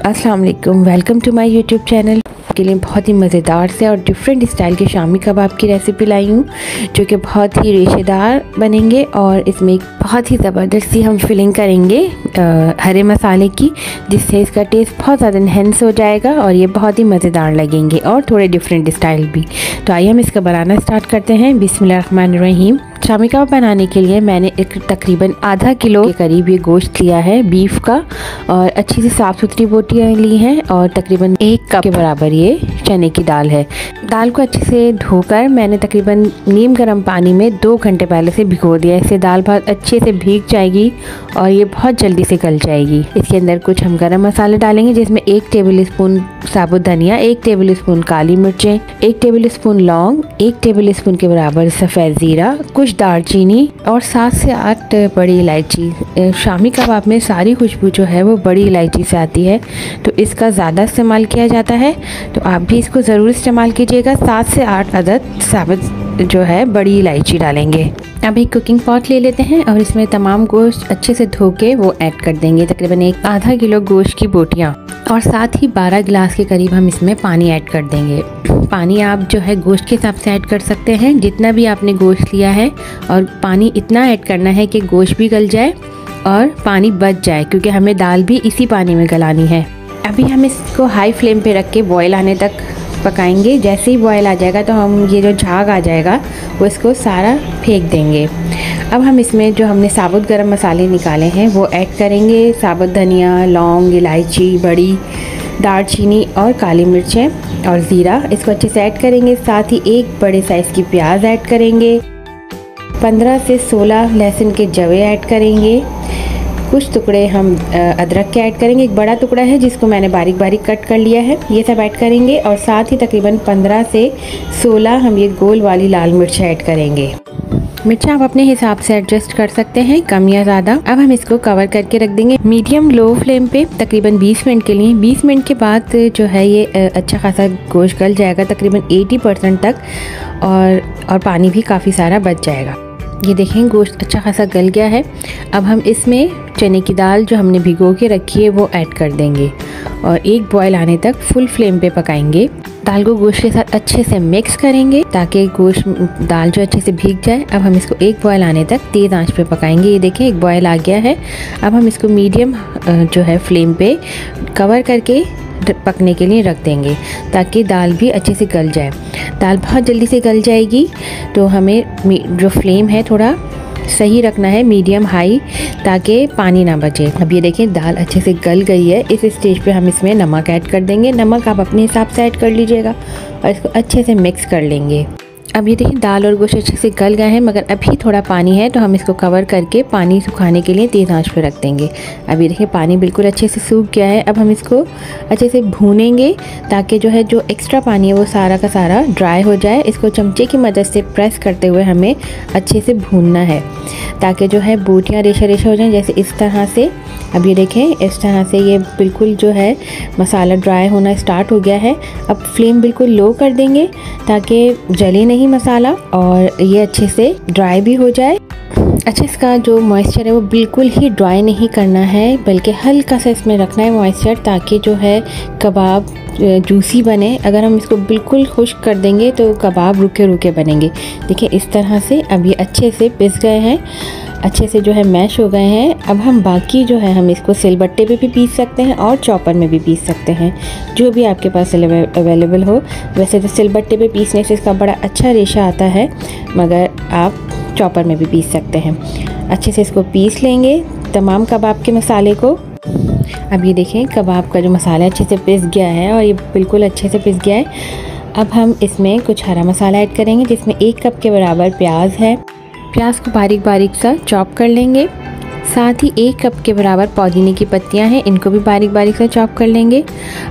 अस्सलाम वालेकुम, welcome to my YouTube channel. के लिए बहुत ही मज़ेदार से और डिफरेंट स्टाइल के शामी कबाब की रेसिपी लाई हूँ, जो कि बहुत ही रेशेदार बनेंगे और इसमें एक बहुत ही ज़बरदस्त सी हम फिलिंग करेंगे हरे मसाले की, जिससे इसका टेस्ट बहुत ज़्यादा इन्हेंस हो जाएगा और ये बहुत ही मज़ेदार लगेंगे और थोड़े डिफरेंट स्टाइल भी। तो आइए हम इसका बनाना स्टार्ट करते हैं। बिस्मिल्लाहिर्रहमानिर्रहीम। शामी कबाब बनाने के लिए मैंने एक तकरीबन आधा किलो के करीब ये गोश्त लिया है बीफ का, और अच्छी सी साफ़ सुथरी बोटियाँ ली हैं, और तकरीबन 1 कप के बराबर ये चने की दाल है। दाल को अच्छे से धोकर मैंने तकरीबन नीम गर्म पानी में 2 घंटे पहले से भिगो दिया। इससे दाल बहुत अच्छे से भीग जाएगी और ये बहुत जल्दी से गल जाएगी। इसके अंदर कुछ हम गरम मसाले डालेंगे, जिसमें 1 टेबल स्पून साबुत धनिया, 1 टेबल स्पून काली मिर्चें, 1 टेबल स्पून लौंग, 1 टेबल स्पून के बराबर सफ़ेद ज़ीरा, कुछ दालचीनी और 7 से 8 बड़ी इलायची। शामी कबाब में सारी खुशबू जो है वो बड़ी इलायची से आती है, तो इसका ज़्यादा इस्तेमाल किया जाता है, तो आप भी इसको ज़रूर इस्तेमाल कीजिएगा। 7 से 8 अदद साबुत जो है बड़ी इलायची डालेंगे। अब एक कुकिंग पॉट ले लेते हैं और इसमें तमाम गोश्त अच्छे से धो के वो ऐड कर देंगे, तकरीबन आधा किलो गोश्त की बोटियाँ, और साथ ही 12 गिलास के करीब हम इसमें पानी ऐड कर देंगे। पानी आप जो है गोश्त के हिसाब से ऐड कर सकते हैं, जितना भी आपने गोश्त लिया है, और पानी इतना ऐड करना है कि गोश्त भी गल जाए और पानी बच जाए, क्योंकि हमें दाल भी इसी पानी में गलानी है। अभी हम इसको हाई फ्लेम पे रख के बॉयल आने तक पकाएंगे। जैसे ही बॉयल आ जाएगा तो हम ये जो झाग आ जाएगा वो इसको सारा फेंक देंगे। अब हम इसमें जो हमने साबुत गरम मसाले निकाले हैं वो ऐड करेंगे। साबुत धनिया, लौंग, इलायची, बड़ी दालचीनी और काली मिर्चें और ज़ीरा, इसको अच्छे से ऐड करेंगे। साथ ही 1 बड़े साइज़ की प्याज ऐड करेंगे। 15 से 16 लहसुन के जवे ऐड करेंगे। कुछ टुकड़े हम अदरक के ऐड करेंगे। एक बड़ा टुकड़ा है जिसको मैंने बारीक बारीक कट कर लिया है, ये सब ऐड करेंगे। और साथ ही तकरीबन 15 से 16 हम ये गोल वाली लाल मिर्च ऐड करेंगे। मिर्च आप अपने हिसाब से एडजस्ट कर सकते हैं, कम या ज़्यादा। अब हम इसको कवर करके रख देंगे मीडियम लो फ्लेम पे तकरीबन 20 मिनट के लिए। 20 मिनट के बाद जो है ये अच्छा खासा गोश्त गल जाएगा, तकरीबन 80% तक, और पानी भी काफ़ी सारा बच जाएगा। ये देखें गोश्त अच्छा खासा गल गया है। अब हम इसमें चने की दाल जो हमने भिगो के रखी है वो ऐड कर देंगे और एक बॉयल आने तक फुल फ्लेम पे पकाएंगे। दाल को गोश्त के साथ अच्छे से मिक्स करेंगे ताकि गोश्त दाल जो अच्छे से भीग जाए। अब हम इसको एक बॉयल आने तक तेज़ आंच पे पकाएंगे। ये देखें एक बॉयल आ गया है। अब हम इसको मीडियम जो है फ्लेम पे कवर करके पकने के लिए रख देंगे, ताकि दाल भी अच्छे से गल जाए। दाल बहुत जल्दी से गल जाएगी, तो हमें जो फ्लेम है थोड़ा सही रखना है, मीडियम हाई, ताकि पानी ना बचे। अब ये देखें दाल अच्छे से गल गई है। इस स्टेज पे हम इसमें नमक ऐड कर देंगे। नमक आप अपने हिसाब से ऐड कर लीजिएगा और इसको अच्छे से मिक्स कर लेंगे। अब ये देखिए दाल और गोश्त अच्छे से गल गए हैं, मगर अभी थोड़ा पानी है, तो हम इसको कवर करके पानी सुखाने के लिए तेज़ आंच पे रख देंगे। अब ये देखिए पानी बिल्कुल अच्छे से सूख गया है। अब हम इसको अच्छे से भूनेंगे, ताकि जो है जो एक्स्ट्रा पानी है वो सारा का सारा ड्राई हो जाए। इसको चमचे की मदद से प्रेस करते हुए हमें अच्छे से भूनना है, ताकि जो है बोटियाँ रेशा रेशा हो जाएँ, जैसे इस तरह से। अब ये देखें इस तरह से ये बिल्कुल जो है मसाला ड्राई होना स्टार्ट हो गया है। अब फ्लेम बिल्कुल लो कर देंगे ताकि जले नहीं मसाला और ये अच्छे से ड्राई भी हो जाए। अच्छा, इसका जो मॉइस्चर है वो बिल्कुल ही ड्राई नहीं करना है, बल्कि हल्का सा इसमें रखना है मॉइस्चर, ताकि जो है कबाब जूसी बने। अगर हम इसको बिल्कुल खुश्क कर देंगे तो कबाब रुके रुके बनेंगे। देखिए इस तरह से अब ये अच्छे से पिस गए हैं, अच्छे से जो है मैश हो गए हैं। अब हम बाकी जो है हम इसको सिलबट्टे पे भी पीस सकते हैं और चॉपर में भी पीस सकते हैं, जो भी आपके पास अवेलेबल हो। वैसे तो सिलबट्टे पे पीसने से इसका बड़ा अच्छा रेशा आता है, मगर आप चॉपर में भी पीस सकते हैं। अच्छे से इसको पीस लेंगे तमाम कबाब के मसाले को। अब ये देखें कबाब का जो मसाला अच्छे से पिस गया है और ये बिल्कुल अच्छे से पिस गया है। अब हम इसमें कुछ हरा मसाला ऐड करेंगे, जिसमें 1 कप के बराबर प्याज है। प्याज को बारीक बारीक सा चॉप कर लेंगे। साथ ही 1 कप के बराबर पुदीने की पत्तियां हैं, इनको भी बारीक बारीक सा चॉप कर लेंगे।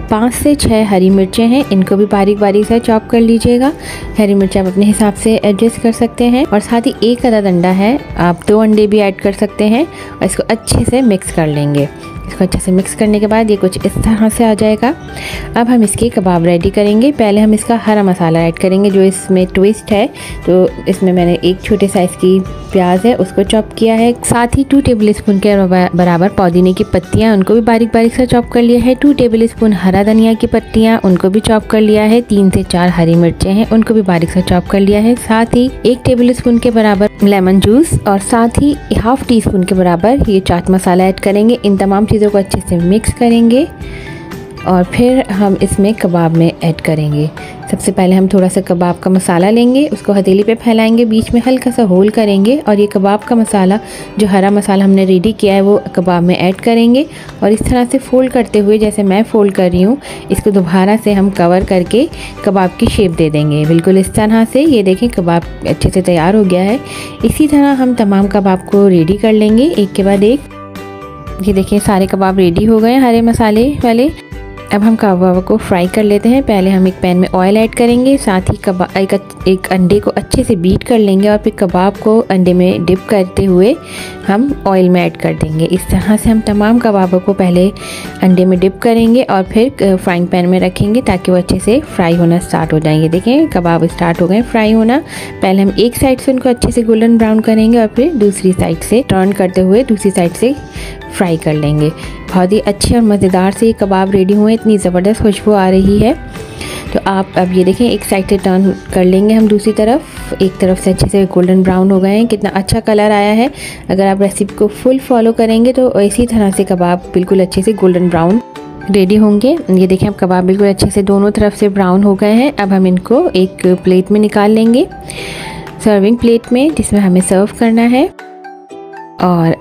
5 से 6 हरी मिर्चें हैं, इनको भी बारीक बारीक सा चॉप कर लीजिएगा। हरी मिर्च आप अपने हिसाब से एडजस्ट कर सकते हैं। और साथ ही 1 अदद अंडा है, आप 2 अंडे भी ऐड कर सकते हैं और इसको अच्छे से मिक्स कर लेंगे। इसको अच्छे से मिक्स करने के बाद ये कुछ इस तरह से आ जाएगा। अब हम इसके कबाब रेडी करेंगे। पहले हम इसका हरा मसाला ऐड करेंगे जो इसमें ट्विस्ट है। तो इसमें मैंने एक छोटे साइज़ की प्याज है उसको चॉप किया है, साथ ही 2 टेबलस्पून के बराबर पुदीने की पत्तियाँ उनको भी बारीक बारीक से चॉप कर लिया है। 2 टेबलस्पून हरा धनिया की पत्तियाँ उनको भी चॉप कर लिया है। 3 से 4 हरी मिर्चें हैं उनको भी बारीक से चॉप कर लिया है। साथ ही 1 टेबलस्पून के बराबर लेमन जूस और साथ ही ½ टीस्पून के बराबर ये चाट मसाला ऐड करेंगे। इन तमाम चीज़ों को अच्छे से मिक्स करेंगे और फिर हम इसमें कबाब में ऐड करेंगे। सबसे पहले हम थोड़ा सा कबाब का मसाला लेंगे, उसको हथेली पे फैलाएंगे, बीच में हल्का सा होल करेंगे और ये कबाब का मसाला जो हरा मसाला हमने रेडी किया है वो कबाब में ऐड करेंगे और इस तरह से फोल्ड करते हुए जैसे मैं फोल्ड कर रही हूँ इसको दोबारा से हम कवर करके कबाब की शेप दे देंगे। बिल्कुल इस तरह से ये देखें कबाब अच्छे से तैयार हो गया है। इसी तरह हम तमाम कबाब को रेडी कर लेंगे एक के बाद एक। ये देखिए सारे कबाब रेडी हो गए हरे मसाले वाले। अब हम कबाब को फ्राई कर लेते हैं। पहले हम एक पैन में ऑयल ऐड करेंगे, साथ ही एक अंडे को अच्छे से बीट कर लेंगे और फिर कबाब को अंडे में डिप करते हुए हम ऑयल में ऐड कर देंगे। इस तरह से हम तमाम कबाबों को पहले अंडे में डिप करेंगे और फिर फ्राइंग पैन में रखेंगे ताकि वो अच्छे से फ्राई होना स्टार्ट हो जाएंगे। देखें कबाब स्टार्ट हो गए फ्राई होना। पहले हम एक साइड से उनको अच्छे से गोल्डन ब्राउन करेंगे और फिर दूसरी साइड से टर्न करते हुए दूसरी साइड से फ्राई कर लेंगे। बहुत ही अच्छे और मज़ेदार से ये कबाब रेडी हुए, इतनी ज़बरदस्त खुशबू आ रही है। तो आप अब ये देखें एक साइड से टर्न कर लेंगे हम दूसरी तरफ। एक तरफ से अच्छे से गोल्डन ब्राउन हो गए हैं, कितना अच्छा कलर आया है। अगर आप रेसिपी को फुल फॉलो करेंगे तो इसी तरह से कबाब बिल्कुल अच्छे से गोल्डन ब्राउन रेडी होंगे। ये देखें अब कबाब बिल्कुल अच्छे से दोनों तरफ से ब्राउन हो गए हैं। अब हम इनको एक प्लेट में निकाल लेंगे, सर्विंग प्लेट में जिसमें हमें सर्व करना है। और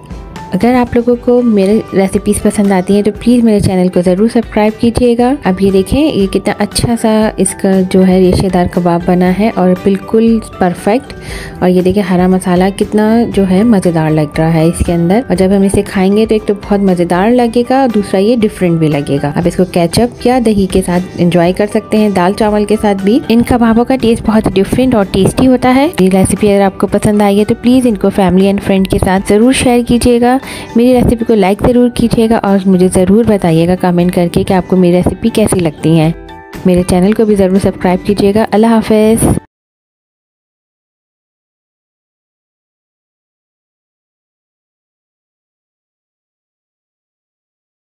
अगर आप लोगों को मेरे रेसिपीज़ पसंद आती हैं तो प्लीज़ मेरे चैनल को ज़रूर सब्सक्राइब कीजिएगा। अब ये देखें ये कितना अच्छा सा इसका जो है रेशेदार कबाब बना है और बिल्कुल परफेक्ट। और ये देखें हरा मसाला कितना जो है मज़ेदार लग रहा है इसके अंदर। और जब हम इसे खाएंगे तो एक तो बहुत मज़ेदार लगेगा और दूसरा ये डिफरेंट भी लगेगा। अब इसको केचप या दही के साथ इंजॉय कर सकते हैं, दाल चावल के साथ भी। इन कबाबों का टेस्ट बहुत डिफरेंट और टेस्टी होता है। ये रेसिपी अगर आपको पसंद आई है तो प्लीज़ इनको फैमिली एंड फ्रेंड के साथ ज़रूर शेयर कीजिएगा। मेरी रेसिपी को लाइक ज़रूर कीजिएगा और मुझे ज़रूर बताइएगा कमेंट करके कि आपको मेरी रेसिपी कैसी लगती है। मेरे चैनल को भी ज़रूर सब्सक्राइब कीजिएगा। अल्लाह हाफ़िज़।